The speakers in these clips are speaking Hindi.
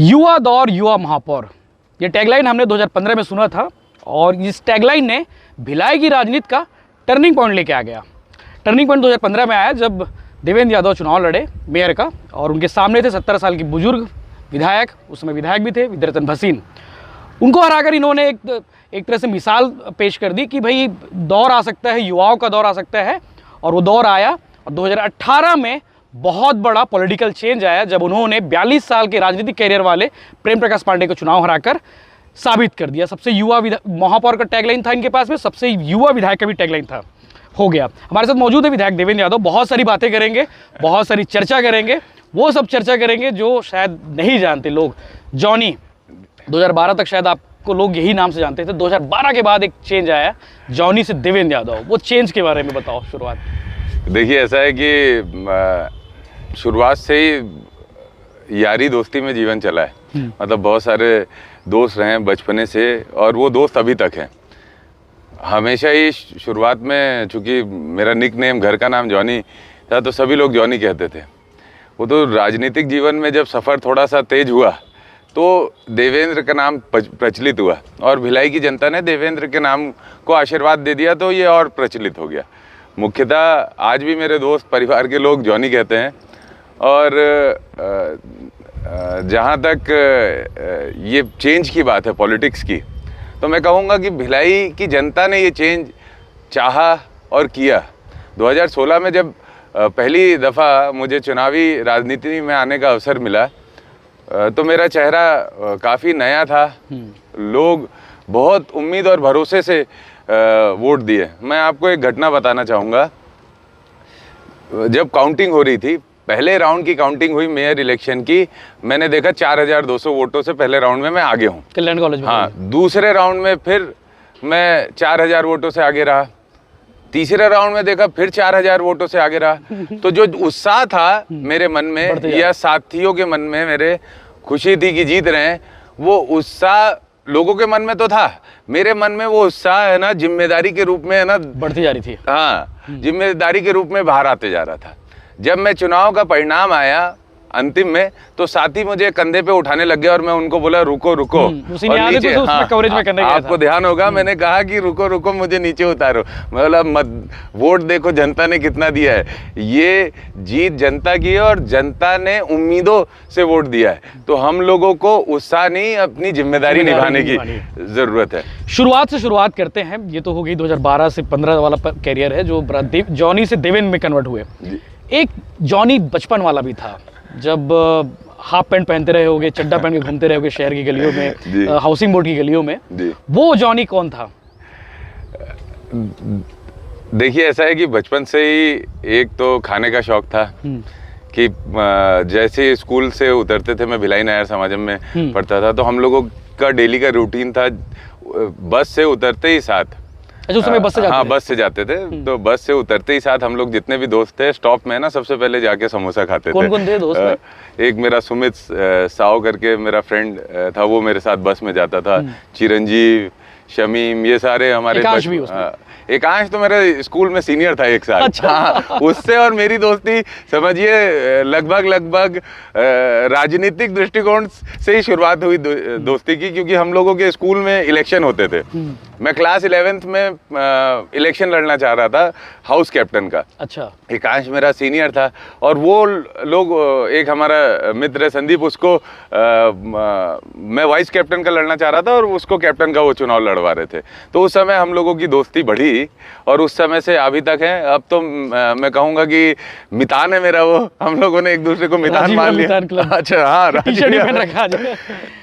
युवा दौर युवा महापौर, ये टैगलाइन हमने 2015 में सुना था और इस टैगलाइन ने भिलाई की राजनीति का टर्निंग पॉइंट लेके आ गया। टर्निंग पॉइंट 2015 में आया जब देवेंद्र यादव चुनाव लड़े मेयर का और उनके सामने थे 17 साल की बुजुर्ग विधायक, उस समय विधायक भी थे विद्यारतन भसीन। उनको हराकर इन्होंने एक तरह से मिसाल पेश कर दी कि भाई दौर आ सकता है, युवाओं का दौर आ सकता है। और वो दौर आया और 2018 में बहुत बड़ा पॉलिटिकल चेंज आया जब उन्होंने 42 साल के राजनीतिक कैरियर वाले प्रेम प्रकाश पांडेय को चुनाव हराकर साबित कर दिया। सबसे युवा महापौर का टैगलाइन था इनके पास में, सबसे युवा विधायक का भी टैगलाइन था, हो गया। हमारे साथ मौजूद है विधायक देवेंद्र यादव। बहुत सारी बातें करेंगे, बहुत सारी चर्चा करेंगे, वो सब चर्चा करेंगे जो शायद नहीं जानते लोग। जॉनी 2012 तक शायद आपको लोग यही नाम से जानते थे, 2012 के बाद एक चेंज आया जॉनी से देवेंद्र यादव, वो चेंज के बारे में बताओ शुरुआत। देखिए ऐसा है कि शुरुआत से ही यारी दोस्ती में जीवन चला है। मतलब बहुत सारे दोस्त रहे हैं बचपने से और वो दोस्त अभी तक हैं। हमेशा ही शुरुआत में, चूँकि मेरा निक नेम घर का नाम जॉनी था, तो सभी लोग जॉनी कहते थे। वो तो राजनीतिक जीवन में जब सफ़र थोड़ा सा तेज हुआ तो देवेंद्र का नाम प्रचलित हुआ और भिलाई की जनता ने देवेंद्र के नाम को आशीर्वाद दे दिया, तो ये और प्रचलित हो गया। मुख्यतः आज भी मेरे दोस्त परिवार के लोग जॉनी कहते हैं। और जहाँ तक ये चेंज की बात है पॉलिटिक्स की, तो मैं कहूँगा कि भिलाई की जनता ने ये चेंज चाहा और किया। 2016 में जब पहली दफ़ा मुझे चुनावी राजनीति में आने का अवसर मिला तो मेरा चेहरा काफ़ी नया था। लोग बहुत उम्मीद और भरोसे से वोट दिए। मैं आपको एक घटना बताना चाहूँगा। जब काउंटिंग हो रही थी, पहले राउंड की काउंटिंग हुई मेयर इलेक्शन की, मैंने देखा 4200 वोटों से पहले राउंड में मैं आगे हूँ कल्याण कॉलेज में। हाँ, दूसरे राउंड में फिर मैं 4000 वोटों से आगे रहा। तीसरे राउंड में देखा फिर 4000 वोटों से आगे रहा। तो जो उत्साह था मेरे मन में या साथियों के मन में, मेरे खुशी थी कि जीत रहे हैं, वो उत्साह लोगों के मन में तो था, मेरे मन में वो उत्साह है ना, जिम्मेदारी के रूप में है ना, बढ़ती जा रही थी। हाँ, जिम्मेदारी के रूप में बाहर आते जा रहा था। जब मैं चुनाव का परिणाम आया अंतिम में, तो साथी मुझे कंधे पे उठाने लग गए और मैं उनको बोला रुको रुको। और नीचे, हाँ, कवरेज में करने आपको ध्यान होगा मैंने कहा कि रुको रुको, मुझे नीचे उतारो। मैं बोला मत, वोट देखो जनता ने कितना दिया है। ये जीत जनता की है और जनता ने उम्मीदों से वोट दिया है, तो हम लोगों को उत्साह नहीं, अपनी जिम्मेदारी निभाने की जरूरत है। शुरुआत से शुरुआत करते हैं। ये तो हो गई 2012 से 15 वाला कैरियर है जो जॉनी से देवेंद्र में कन्वर्ट हुए। एक जॉनी बचपन वाला भी था, जब हाफ पैंट पहनते रहे होगे, चड्डा पहन के घूमते रहे होगे शहर की गलियों में, हाउसिंग बोर्ड की गलियों में, वो जॉनी कौन था? देखिए ऐसा है कि बचपन से ही एक तो खाने का शौक था कि जैसे स्कूल से उतरते थे, मैं भिलाई नायर समाजम में पढ़ता था, तो हम लोगों का डेली का रूटीन था बस से उतरते ही साथ। अच्छा, उस समय बस से जाते हाँ, थे? बस से जाते थे। तो बस से उतरते ही साथ हम लोग जितने भी दोस्त थे, स्टॉप में ना सबसे पहले जाके समोसा खाते थे। कौन थे दोस्त? एक मेरा सुमित साव करके मेरा फ्रेंड था, वो मेरे साथ बस में जाता था। चिरंजीव, शमीम, ये सारे हमारे एकांश तो मेरे स्कूल में सीनियर था एक साल। अच्छा। हाँ, उससे और मेरी दोस्ती समझिए लगभग राजनीतिक दृष्टिकोण से ही शुरुआत हुई दोस्ती की, क्योंकि हम लोगों के स्कूल में इलेक्शन होते थे। मैं क्लास 11th में इलेक्शन लड़ना चाह रहा था हाउस कैप्टन का। अच्छा। एकांश मेरा सीनियर था और वो लोग, एक हमारा मित्र है संदीप, उसको मैं वाइस कैप्टन का लड़ना चाह रहा था और उसको कैप्टन का वो चुनाव लड़वा रहे थे। तो उस समय हम लोगों की दोस्ती बढ़ी और उस समय से अभी तक है। अब तो मैं कहूँगा कि मितान है मेरा वो, हम लोगों ने एक दूसरे को मितान मान लिया। अच्छा, हाँ,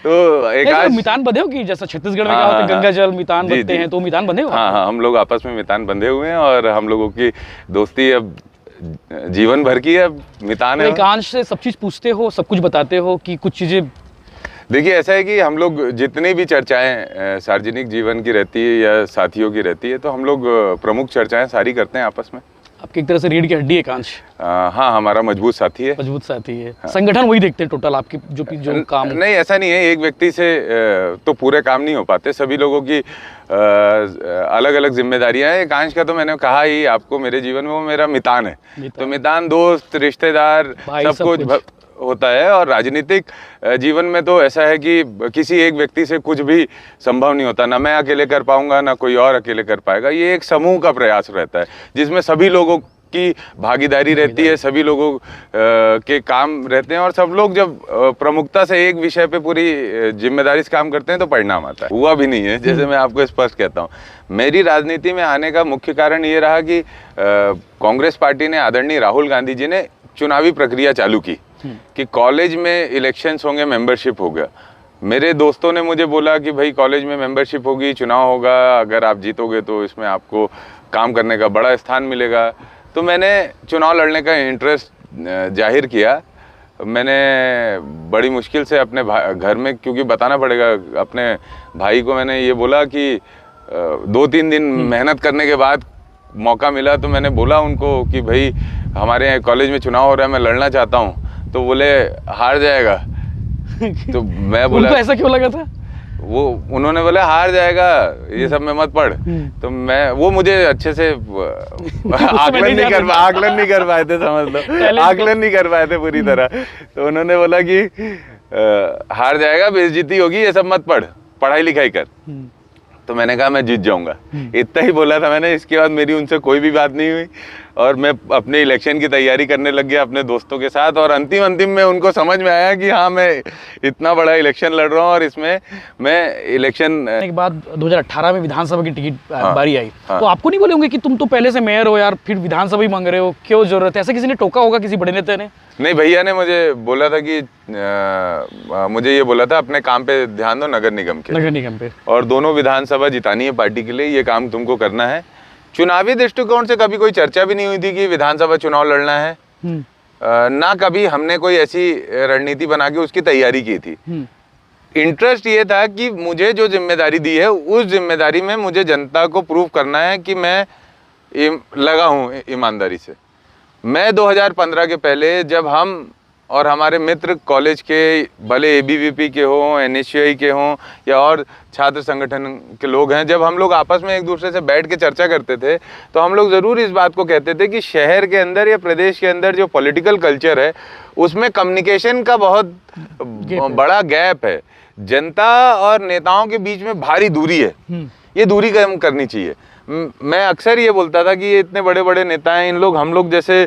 तो एक मितान बंधे हो कि जैसा छत्तीसगढ़ में क्या होता है, गंगा जल मितान बनते हैं, तो मितान बंधे हो? हाँ, हम लोग आपस में मितान बंधे हुए हैं और हम लोगों की दोस्ती अब जीवन भर की है। मितान है। एकांश से सब चीज पूछते हो, सब कुछ बताते हो कि कुछ चीजें? देखिए ऐसा है कि हम लोग जितनी भी चर्चाएं सार्वजनिक जीवन की रहती है या साथियों की रहती है, तो हम लोग प्रमुख चर्चाएं सारी करते हैं आपस में। आपकी एक तरह से रीढ़ की हड्डी एकांश? हाँ, हमारा मजबूत साथी है। मजबूत साथी है। हाँ। संगठन वही देखते हैं टोटल आपकी जो काम? नहीं, ऐसा नहीं है, एक व्यक्ति से तो पूरे काम नहीं हो पाते। सभी लोगों की अलग अलग जिम्मेदारियां हैं। एकांश का तो मैंने कहा ही आपको, मेरे जीवन में वो मेरा मितान है। तो मितान, दोस्त, रिश्तेदार, सब कुछ होता है और राजनीतिक जीवन में तो ऐसा है कि किसी एक व्यक्ति से कुछ भी संभव नहीं होता, ना मैं अकेले कर पाऊंगा ना कोई और अकेले कर पाएगा। ये एक समूह का प्रयास रहता है जिसमें सभी लोगों की भागीदारी रहती है, सभी लोगों के काम रहते हैं और सब लोग जब प्रमुखता से एक विषय पे पूरी जिम्मेदारी से काम करते हैं तो परिणाम आता है। हुआ भी नहीं है, जैसे मैं आपको स्पष्ट कहता हूँ। मेरी राजनीति में आने का मुख्य कारण ये रहा कि कांग्रेस पार्टी ने, आदरणीय राहुल गांधी जी ने चुनावी प्रक्रिया चालू की कि कॉलेज में इलेक्शंस होंगे, मेंबरशिप होगा। मेरे दोस्तों ने मुझे बोला कि भाई कॉलेज में मेंबरशिप होगी, चुनाव होगा, अगर आप जीतोगे तो इसमें आपको काम करने का बड़ा स्थान मिलेगा। तो मैंने चुनाव लड़ने का इंटरेस्ट जाहिर किया। मैंने बड़ी मुश्किल से अपने घर में, क्योंकि बताना पड़ेगा, अपने भाई को मैंने ये बोला कि 2-3 दिन मेहनत करने के बाद मौका मिला तो मैंने बोला उनको कि भाई हमारे यहाँ कॉलेज में चुनाव हो रहा है, मैं लड़ना चाहता हूँ। तो बोले हार जाएगा। तो मैं बोला उनको ऐसा क्यों लगा था? उन्होंने बोला हार जाएगा, ये सब में मत पढ़। तो वो मुझे अच्छे से आकलन नहीं कर पाए थे, समझ लो, आकलन नहीं कर पाए थे पूरी तरह। तो उन्होंने बोला कि हार जाएगा, बेइज्जती होगी, ये सब मत पढ़, पढ़ाई लिखाई कर। तो मैंने कहा मैं जीत जाऊंगा, इतना ही बोला था मैंने। इसके बाद मेरी उनसे कोई भी बात नहीं हुई और मैं अपने इलेक्शन की तैयारी करने लग गया अपने दोस्तों के साथ। और अंतिम में उनको समझ में आया कि हाँ, मैं इतना बड़ा इलेक्शन लड़ रहा हूँ और इसमें मैं इलेक्शन के बाद 2018 में विधानसभा की टिकट बारी आई। तो आपको नहीं बोले होंगे कि तुम तो पहले से मेयर हो यार, फिर विधानसभा ही मांग रहे हो, क्यों जरूरत है? ऐसा किसी ने टोका होगा, किसी बड़े नेता ने? नहीं, भैया ने मुझे बोला था कि मुझे ये बोला था अपने काम पे ध्यान दो, नगर निगम पे, और दोनों विधानसभा जितानी है पार्टी के लिए, ये काम तुमको करना है। चुनावी दृष्टिकोण से कभी कोई चर्चा भी नहीं हुई थी कि विधानसभा चुनाव लड़ना है, ना कभी हमने कोई ऐसी रणनीति बना के उसकी तैयारी की थी। इंटरेस्ट ये था कि मुझे जो जिम्मेदारी दी है उस जिम्मेदारी में मुझे जनता को प्रूव करना है कि मैं लगा हूँ ईमानदारी से। मैं 2015 के पहले, जब हम और हमारे मित्र कॉलेज के, भले ABVP के हों, NSUI के हों या और छात्र संगठन के लोग हैं, जब हम लोग आपस में एक दूसरे से बैठ के चर्चा करते थे तो हम लोग ज़रूर इस बात को कहते थे कि शहर के अंदर या प्रदेश के अंदर जो पॉलिटिकल कल्चर है उसमें कम्युनिकेशन का बहुत बड़ा गैप है। जनता और नेताओं के बीच में भारी दूरी है, ये दूरी कम करनी चाहिए। मैं अक्सर ये बोलता था कि ये इतने बड़े बड़े नेता हैं, हम लोग जैसे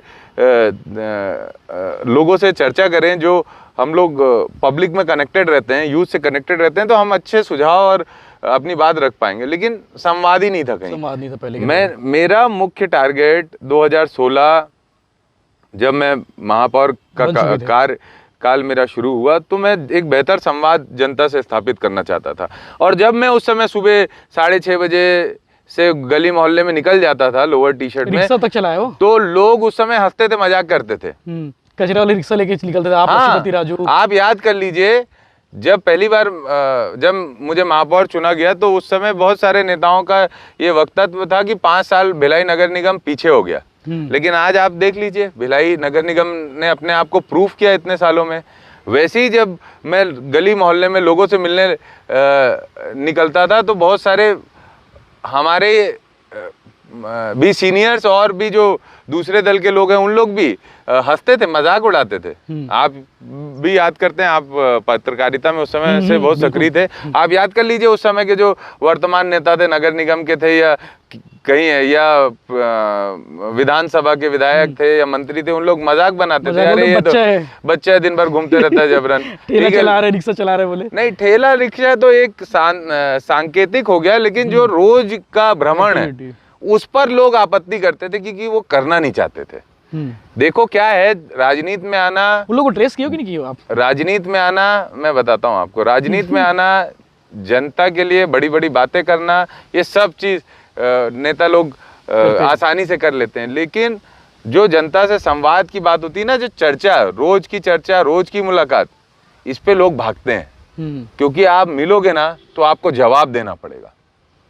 लोगों से चर्चा करें, जो हम लोग पब्लिक में कनेक्टेड रहते हैं, यूथ से कनेक्टेड रहते हैं, तो हम अच्छे सुझाव और अपनी बात रख पाएंगे। लेकिन संवाद ही नहीं था कहीं, संवाद नहीं था पहले। मेरा मुख्य टारगेट 2016 जब मैं महापौर का कार्यकाल मेरा शुरू हुआ तो मैं एक बेहतर संवाद जनता से स्थापित करना चाहता था। और जब मैं उस समय सुबह 6:30 बजे से गली मोहल्ले में निकल जाता था लोअर टी-शर्ट में, रिक्शा तक चलाया हो, तो लोग उस समय हंसते थे, मजाक करते थे। कचरा वाली रिक्शा लेके निकलते थे आप। हाँ, राजू, आप याद कर लीजिए, जब पहली बार जब मुझे महापौर चुना गया तो उस समय बहुत सारे नेताओं का ये वक्तव्य था कि 5 साल भिलाई नगर निगम पीछे हो गया। लेकिन आज आप देख लीजिए, भिलाई नगर निगम ने अपने आप को प्रूफ किया इतने सालों में। वैसे ही जब मैं गली मोहल्ले में लोगों से मिलने निकलता था तो बहुत सारे हमारे भी सीनियर्स और भी जो दूसरे दल के लोग हैं उन लोग भी हंसते थे, मजाक उड़ाते थे। आप भी याद करते हैं, आप पत्रकारिता में उस समय से बहुत सक्रिय थे। आप याद कर लीजिए उस समय के जो वर्तमान नेता थे, नगर निगम के थे या कहीं या विधानसभा के विधायक थे या मंत्री थे, उन लोग मजाक बनाते थे, अरे ये तो बच्चा है, दिन भर घूमते रहता है जबरन, ठेला चला रहे, रिक्शा चला रहे। बोले नहीं, ठेला रिक्शा तो एक सांकेतिक हो गया, लेकिन जो रोज का भ्रमण है उस पर लोग आपत्ति करते थे क्योंकि वो करना नहीं चाहते थे। देखो क्या है, राजनीति में आना, उन लोगों को ट्रेस किया कि नहीं किया आप? राजनीति में आना, मैं बताता हूँ आपको, राजनीति में आना, जनता के लिए बड़ी बड़ी बातें करना, ये सब चीज नेता लोग आसानी से कर लेते हैं। लेकिन जो जनता से संवाद की बात होती है ना, जो चर्चा, रोज की मुलाकात, इस पे लोग भागते हैं। क्योंकि आप मिलोगे ना तो आपको जवाब देना पड़ेगा।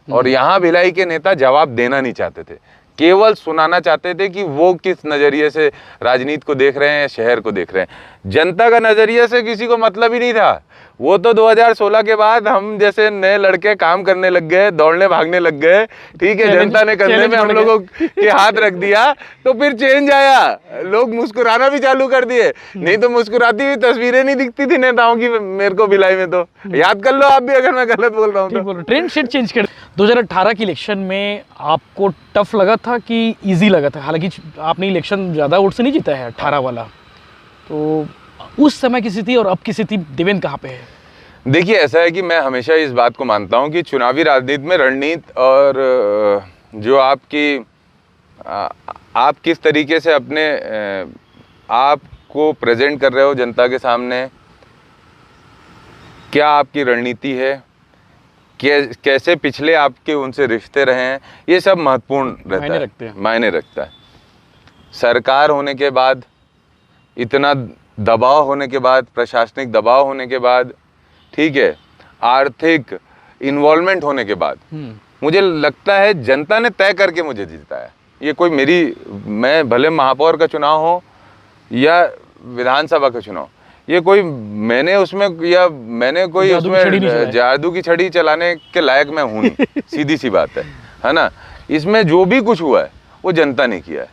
और यहाँ भिलाई के नेता जवाब देना नहीं चाहते थे, केवल सुनाना चाहते थे कि वो किस नज़रिए से राजनीति को देख रहे हैं, शहर को देख रहे हैं। जनता का नजरिए से किसी को मतलब ही नहीं था। वो तो 2016 के बाद हम जैसे नए लड़के काम करने लग गए, दौड़ने भागने लग गए, ठीक है, जनता ने कंधे में हम लोगों के हाथ रख दिया तो फिर चेंज आया, लोग मुस्कुराना भी चालू कर दिए। नहीं तो मुस्कुराती हुई तस्वीरें नहीं दिखती थी नेताओं की मेरे को भिलाई में। तो याद कर लो आप भी अगर मैं गलत बोल रहा हूँ तो। ट्रेंड सेट चेंज कर 2018 के इलेक्शन में आपको टफ लगा था कि इजी लगा था? हालांकि आपने इलेक्शन ज़्यादा वोट से नहीं जीता है 18 वाला, तो उस समय की स्थिति और अब की स्थिति देवेंद्र कहाँ पे है? देखिए, ऐसा है कि मैं हमेशा इस बात को मानता हूँ कि चुनावी राजनीति में रणनीति और जो आपकी आप किस तरीके से अपने आप को प्रेजेंट कर रहे हो जनता के सामने, क्या आपकी रणनीति है, कैसे पिछले आपके उनसे रिश्ते रहे हैं, ये सब महत्वपूर्ण रहता है, मायने रखता है। सरकार होने के बाद, इतना दबाव होने के बाद, प्रशासनिक दबाव होने के बाद, ठीक है, आर्थिक इन्वॉल्वमेंट होने के बाद, मुझे लगता है जनता ने तय करके मुझे जीता है। ये कोई मैं भले महापौर का चुनाव हो या विधानसभा का चुनाव, ये कोई मैंने कोई उसमें जादू की छड़ी चलाने के लायक मैं हूँ नहीं। सीधी सी बात है ना। इसमें जो भी कुछ हुआ है वो जनता ने किया है।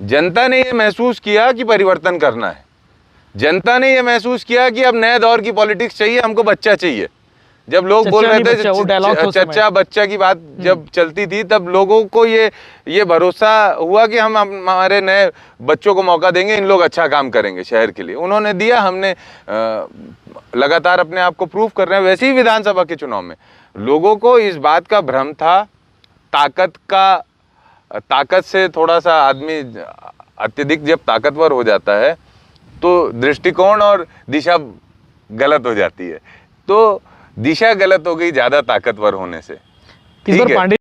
जनता ने ये महसूस किया कि परिवर्तन करना है। जनता ने ये महसूस किया कि अब नए दौर की पॉलिटिक्स चाहिए, हमको बच्चा चाहिए। जब लोग बोल रहे थे चच्चा बच्चा की बात जब चलती थी, तब लोगों को ये भरोसा हुआ कि हम हमारे नए बच्चों को मौका देंगे, इन लोग अच्छा काम करेंगे शहर के लिए। उन्होंने दिया, हमने लगातार अपने आप को प्रूव कर रहे हैं। वैसे ही विधानसभा के चुनाव में लोगों को इस बात का भ्रम था, ताकत से थोड़ा सा आदमी अत्यधिक जब ताकतवर हो जाता है तो दृष्टिकोण और दिशा गलत हो जाती है। तो दिशा गलत हो गई ज़्यादा ताकतवर होने से। इस बार पांडे